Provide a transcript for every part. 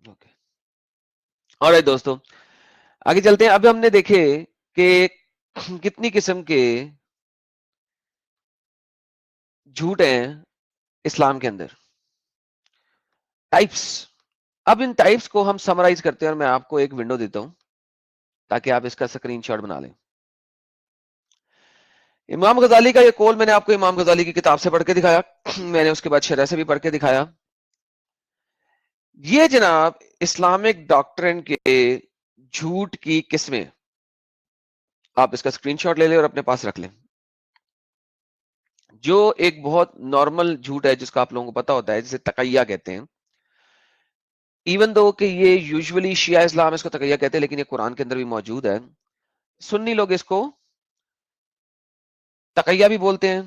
Okay اور دوستو آگے چلتے ہیں. اب ہم نے دیکھے کہ کتنی قسم کے جھوٹ ہیں اسلام کے اندر, ٹائپس. اب ان ٹائپس کو ہم سمرائز کرتے ہیں اور میں آپ کو ایک ونڈو دیتا ہوں تاکہ آپ اس کا اسکرین شاٹ بنا لیں. امام غزالی کا یہ قول میں نے آپ کو امام غزالی کی کتاب سے پڑھ کے دکھایا, میں نے اس کے بعد شرح سے بھی پڑھ کے دکھایا. یہ جناب اسلامک ڈاکٹرن کے جھوٹ کی قسمیں, آپ اس کا اسکرین شاٹ لے لیں اور اپنے پاس رکھ لیں. جو ایک بہت نارمل جھوٹ ہے جس کا آپ لوگوں کو پتا ہوتا ہے, جسے تقیہ کہتے ہیں. ایون دو کہ یہ یوزولی شیعہ اسلام اس کو تقیہ کہتے ہیں, لیکن یہ قرآن کے اندر بھی موجود ہے. سنی لوگ اس کو تقیہ بھی بولتے ہیں,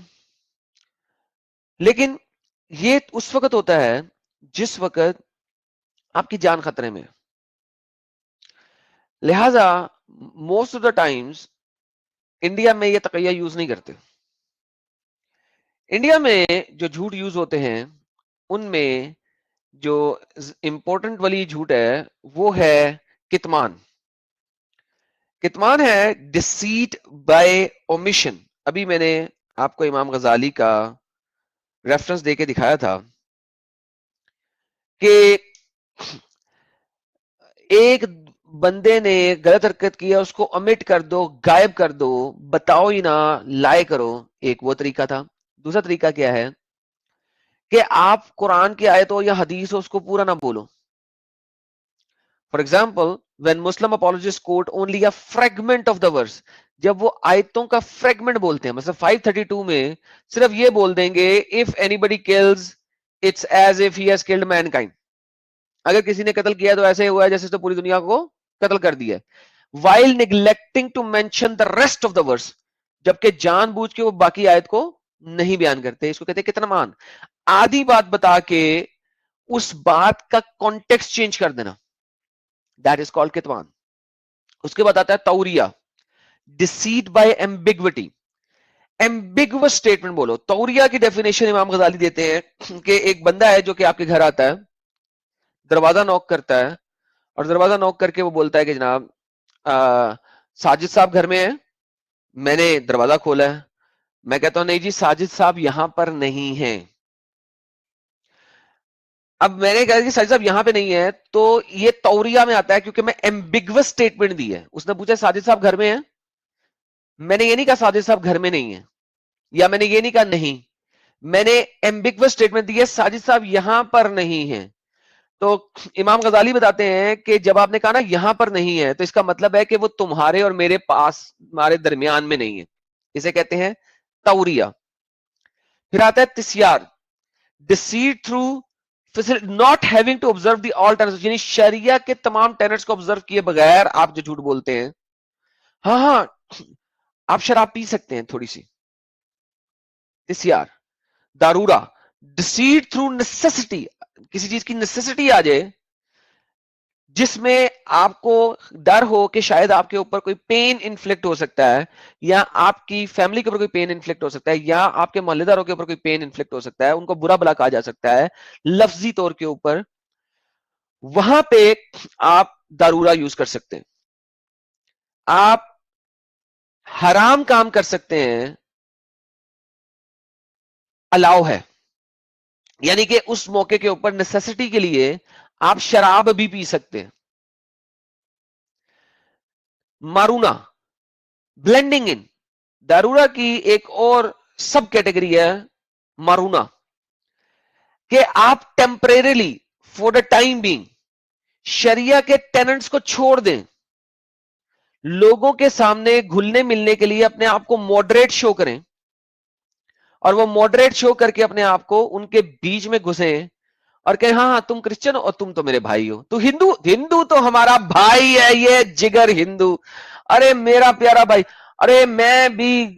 لیکن یہ اس وقت ہوتا ہے جس وقت آپ کی جان خطرے میں. لہذا most of the times India میں یہ تقیہ یوز نہیں کرتے. انڈیا میں جو جھوٹ یوز ہوتے ہیں ان میں جو امپورٹنٹ والی جھوٹ ہے وہ ہے کتمان. کتمان ہے ڈسیٹ بائی اومیشن. ابھی میں نے آپ کو امام غزالی کا ریفرنس دے کے دکھایا تھا کہ ایک بندے نے غلط حرکت کیا, اس کو امٹ کر دو, غائب کر دو, بتاؤ ہی نہ, لائے کرو. ایک وہ طریقہ تھا. دوسرا طریقہ کیا ہے کہ آپ قرآن کی آیت ہو یا حدیث ہو اس کو پورا نہ بولو. For example when Muslim apologists quote only a fragment of the verse, جب وہ آیتوں کا فریگمنٹ بولتے ہیں, مثلا 532 میں صرف یہ بول دیں گے if anybody kills it's as if he has killed mankind, اگر کسی نے قتل کیا تو ایسے ہوا ہے جیسے اس نے پوری دنیا کو قتل کر دیا ہے. while neglecting to mention the rest of the verse, جبکہ جان بوجھ کے وہ باقی آیت کو نہیں بیان کرتے. اس کو کہتے ہیں کتمان. آدھی بات بتا کے اس بات کا کانٹیکسٹ چینج کر دینا, that is called کتمان. اس کے بعد آتا ہے توریہ, deceit by ambiguity. ambiguous statement بولو. توریہ کی ڈیفینیشن امام غزالی دیتے ہیں کہ ایک بندہ ہے جو کہ آپ کے گھر آتا ہے, دروازہ نوک کرتا ہے, اور دروازہ نوک کر کے وہ بولتا ہے کہ جناب ساجد صاحب گھر میں ہیں. میں نے دروازہ کھولا ہے, میں کہتا ہوں نہیں جی ساجد صاحب یہاں پر نہیں ہیں. اب میں نے کہا کہ ساجد صاحب یہاں پہ نہیں ہے, تو یہ توریہ میں آتا ہے کیونکہ میں ایمبیگوس سٹیٹمنٹ دی ہے. اس نے پوچھا ساجد صاحب گھر میں ہیں, میں نے یہ نہیں کہا ساجد صاحب گھر میں نہیں ہے, یا میں نے یہ نہیں کہا نہیں, میں نے ایمبیگوس سٹیٹمنٹ دی ہے ساجد صاحب یہاں پر نہیں ہیں. تو امام غزالی بتاتے ہیں کہ جب آپ نے کہا نا یہاں پر نہیں ہے, تو اس کا مطلب ہے کہ وہ تمہارے اور میرے پاس, ہمارے درمیان میں نہیں ہے. اسے کہتے ہیں توریہ. پھر آتا ہے تسیار, deceit through not having to observe the all tenets, یعنی شریعہ کے تمام ٹینٹس کو observe کیے بغیر آپ جو جھوٹ بولتے ہیں. ہاں آپ شراب پی سکتے ہیں تھوڑی سی. تسیار. دارورا, deceit through necessity, کسی چیز کی نیسیسٹی آ جائے جس میں آپ کو ڈر ہو کہ شاید آپ کے اوپر کوئی پین انفلکٹ ہو سکتا ہے, یا آپ کی فیملی کے اوپر کوئی پین انفلکٹ ہو سکتا ہے, یا آپ کے محلے داروں کے اوپر کوئی پین انفلکٹ ہو سکتا ہے, ان کو برا بلا کہا جا سکتا ہے لفظی طور کے اوپر, وہاں پہ آپ دارورا یوز کر سکتے ہیں. آپ حرام کام کر سکتے ہیں, الاؤ ہے, یعنی کہ اس موقع کے اوپر نیسیسٹی کے لیے آپ شراب بھی پی سکتے ہیں. مارونا, بلینڈنگ ان. دارورا کی ایک اور سب کیٹیگری ہے مارونا, کہ آپ temporarily for the time being شریعہ کے ٹیننٹس کو چھوڑ دیں, لوگوں کے سامنے گھلنے ملنے کے لیے اپنے آپ کو ماڈریٹ شو کریں, اور وہ ماڈریٹ شو کر کے اپنے آپ کو ان کے بیچ میں گھسیں اور کہیں ہاں تم کرسچن ہو اور تم تو میرے بھائی ہو, تو ہندو تو ہمارا بھائی ہے, یہ جگر ہندو, ارے میرا پیارا بھائی, ارے میں بھی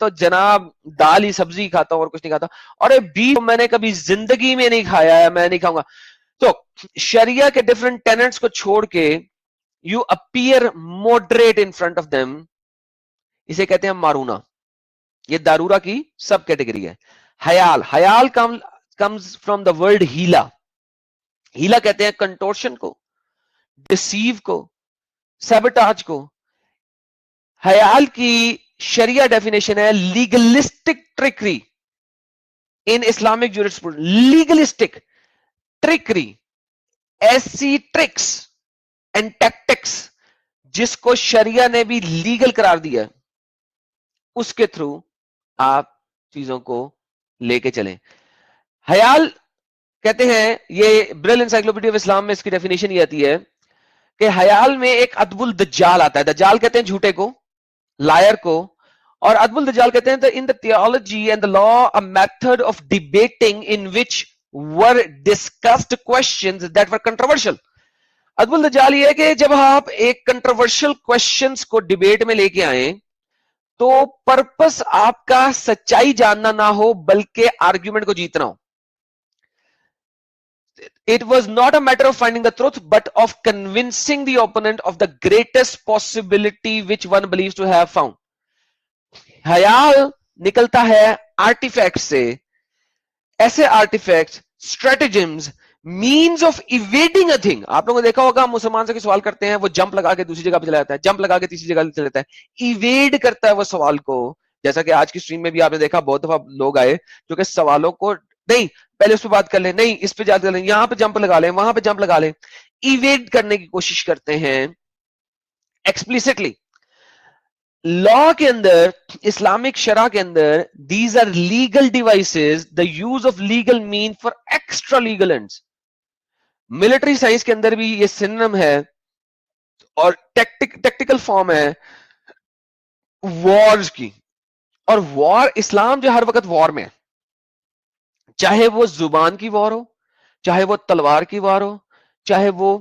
تو جناب دال ہی سبزی کھاتا ہوں اور کچھ نہیں کھاتا, ارے بیف میں نے کبھی زندگی میں نہیں کھایا ہے, میں نہیں کھاؤں گا. تو شریعہ کے ڈفرنٹ ٹینٹس کو چھوڑ کے you appear moderate in front of them, اسے کہتے ہیں مارونا. یہ دارورا کی سب کیٹیگری ہے. حیال, حیال کمز فرام دا ورڈ ہیلا, ہیلا کہتے ہیں کنٹورشن کو, ڈسیو کو, سیبٹاج کو. حیال کی شریعہ ڈیفینیشن ہے legalistic trickery in Islamic jurisprudence. Legalistic trickery, ایسی ٹرکس اینڈ ٹیکٹکس جس کو شریعہ نے بھی لیگل قرار دیا ہے, اس کے تھرو آپ چیزوں کو لے کے چلیں. حیال کہتے ہیں, یہ بریل انسائکلوپیڈیا آف اسلام میں اس کی ڈیفینیشن یہ آتی ہے کہ حیال میں ایک ادب الدجال آتا ہے. دجال کہتے ہیں جھوٹے کو, لائر کو, اور ادب الدجال کہتے ہیں in the theology and the law a method of debating in which were discussed questions that were controversial. ادب الدجال یہ ہے کہ جب آپ ایک کنٹروورشل کوسچنز کو ڈیبیٹ میں لے کے آئیں تو پرپس آپ کا سچائی جاننا نہ ہو بلکہ آرگیومنٹ کو جیتنا ہو. It was not a matter of finding the truth, but of convincing the opponent of the greatest possibility which one believes to have found. حیال نکلتا ہے آرٹیفیکٹ سے, ایسے artefact, stratagems, means of avoiding a thing. آپ لوگوں نے دیکھا ہوگا مسلمان سے کوئی سوال کرتے ہیں, وہ جمپ لگا کے دوسری جگہ پہ چلا جاتا ہے, جمپ لگا کے تیسری جگہ پہ چلا جاتا ہے, ایویڈ کرتا ہے وہ سوال کو. جیسا کہ آج کی اسٹریم میں بھی آپ نے دیکھا بہت دفعہ لوگ آئے جو کہ سوالوں کو نہیں پہلے اس پہ بات کر لیں, نہیں اس پہ جات کر لیں, یہاں پہ جمپ لگا لیں, وہاں پہ جمپ لگا لیں, ایویڈ کرنے کی کوشش کرتے ہیں ایکسپلیسٹلی. لا کے اندر, اسلامک شرع کے اندر, these are legal devices, the use of legal mean for extra legal ends. Military science کے اندر بھی یہ سنم ہے اور ٹیکٹیکل فارم ہے وارز کی. اور وار, اسلام جو ہر وقت وار میں ہے, چاہے وہ زبان کی وار ہو, چاہے وہ تلوار کی وار ہو, چاہے وہ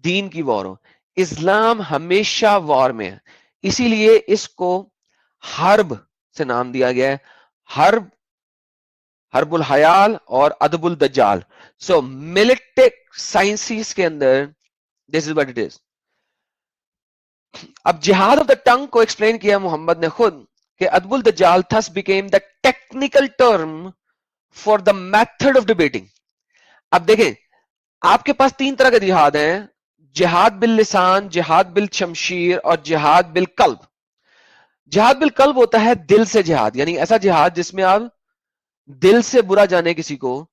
دین کی وار ہو, اسلام ہمیشہ وار میں ہے. اسی لیے اس کو حرب سے نام دیا گیا ہے, حرب, حرب الحیال اور ادب الدجال. سو ملٹری سائنسز کے اندر دس از واٹ اٹ از. اب جہاد آف دا ٹنگ کو ایکسپلین کیا محمد نے خود کہ ادب الدجال thus became the technical term for the method of debating. اب دیکھیں آپ کے پاس تین طرح کے جہاد ہیں, جہاد باللسان, جہاد بالشمشیر اور جہاد بالقلب. جہاد بالقلب ہوتا ہے دل سے جہاد, یعنی ایسا جہاد جس میں آپ دل سے برا جانے کسی کو,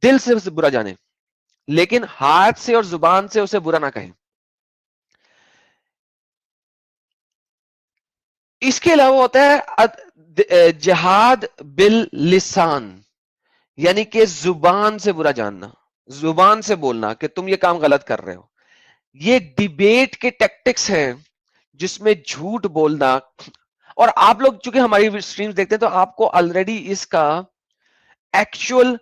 دل سے برا جانے, لیکن ہاتھ سے اور زبان سے اسے برا نہ کہیں. اس کے علاوہ ہوتا ہے جہاد باللسان, یعنی کہ زبان سے برا جاننا, زبان سے بولنا کہ تم یہ کام غلط کر رہے ہو. یہ ڈیبیٹ کے ٹیکٹکس ہیں جس میں جھوٹ بولنا. اور آپ لوگ چونکہ ہماری اسٹریمز دیکھتے ہیں تو آپ کو آلریڈی اس کا ایکچوئل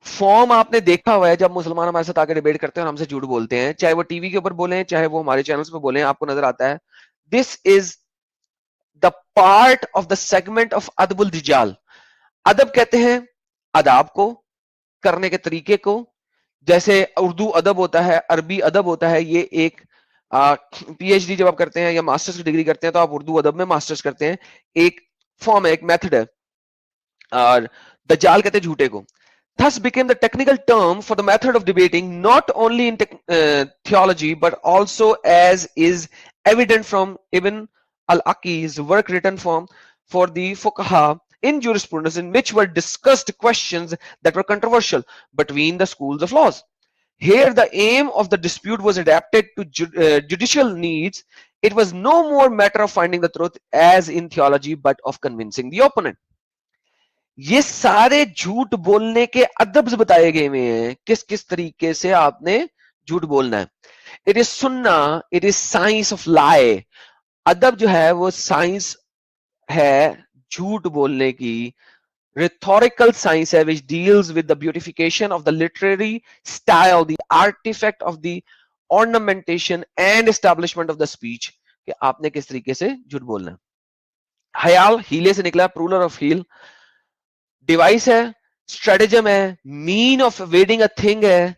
فارم آپ نے دیکھا ہوا ہے. جب مسلمان ہمارے ساتھ آ کے ڈیبیٹ کرتے ہیں اور ہم سے جھوٹ بولتے ہیں, چاہے وہ ٹی وی کے اوپر بولیں چاہے وہ ہمارے چینلز پہ بولیں, آپ کو نظر آتا ہے this is the part of the segment of ادب الدجال. ادب کہتے ہیں اداب کو, کرنے کے طریقے کو, جیسے اردو ادب ہوتا ہے, عربی ادب ہوتا ہے. یہ ایک پی ایچ ڈی جب آپ کرتے ہیں یا ماسٹرز کی ڈگری کرتے ہیں تو آپ اردو ادب میں ماسٹرز کرتے ہیں, ایک فارم ہے, ایک میتھڈ ہے. اور دجال کہتے ہیں جھوٹے کو. Thus became the technical term for the method of debating not only in theology but also as is evident from Ibn al-Aqi's work written for the fuqaha in jurisprudence, in which were discussed questions that were controversial between the schools of laws. Here the aim of the dispute was adapted to judicial needs. It was no more matter of finding the truth as in theology but of convincing the opponent. یہ سارے جھوٹ بولنے کے ادبز بتائے گئے ہوئے ہیں, کس کس طریقے سے آپ نے جھوٹ بولنا ہے. اٹ از سننا, اٹ از سائنس آف لائی. ادب جو ہے وہ سائنس ہے جھوٹ بولنے کی, rhetorical science ہے which deals with the beautification of the literary style, the artifact of the ornamentation and establishment of the speech, کہ آپ نے کس طریقے سے جھوٹ بولنا ہے. حیال ہیلے سے نکلا, پرولر آف ہیل, ڈیوائس ہے, اسٹریٹجم ہے, mean of avoiding a thing ہے,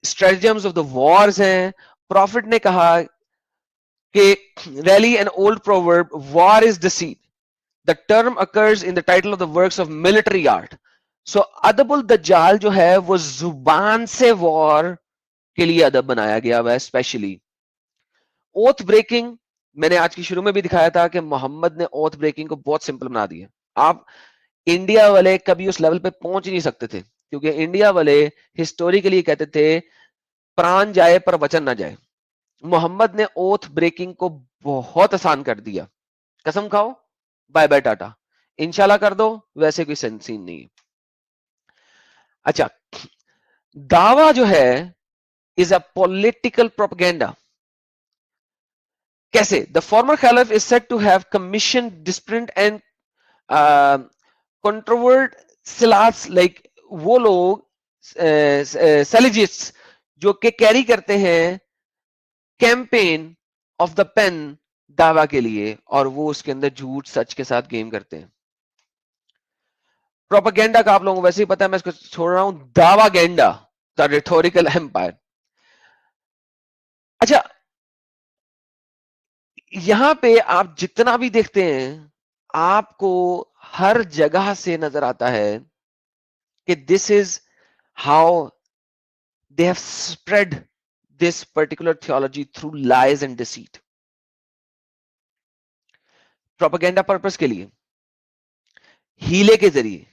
اسٹریٹجمز آف دا وارز ہیں. پروفٹ نے کہا کہ really an old proverb, war is deceit. The term occurs in the title of the works of military art. سو ادب الدجال جو ہے وہ زبان سے وار کے لیے ادب بنایا گیا ہوا ہے اسپیشلی. اوتھ بریکنگ میں نے آج کی شروع میں بھی دکھایا تھا کہ محمد نے اوتھ بریکنگ کو بہت سمپل بنا دیا. آپ انڈیا والے کبھی اس لیول پہ پہنچ نہیں سکتے تھے کیونکہ انڈیا والے ہسٹوری کے لیے کہتے تھے پران جائے پر وچن نہ جائے. محمد نے اوتھ بریکنگ کو بہت آسان کر دیا. قسم کھاؤ بائے بائے ٹاٹا انشاءاللہ کر دو, ویسے کوئی سین نہیں. اچھا دعویٰ جو ہے is a political propaganda. کیسے؟ The former caliph is said to have commissioned disparate and controversial slats like وہ لوگ سیلیجسٹ جو کہ کیری کرتے ہیں کیمپین آف دا پین دعویٰ کے لیے, اور وہ اس کے اندر جھوٹ سچ کے ساتھ گیم کرتے ہیں. پروپیگنڈا کا آپ لوگوں کو ویسے ہی پتا ہے, میں اس کو چھوڑ رہا ہوں. دعویٰ گینڈا دا ریٹوریکل ایمپائر. اچھا یہاں پہ آپ جتنا بھی دیکھتے ہیں آپ کو ہر جگہ سے نظر آتا ہے کہ this is how they have spread this particular theology through lies and deceit. Propaganda purpose کے لیے, ہیلے کے ذریعے,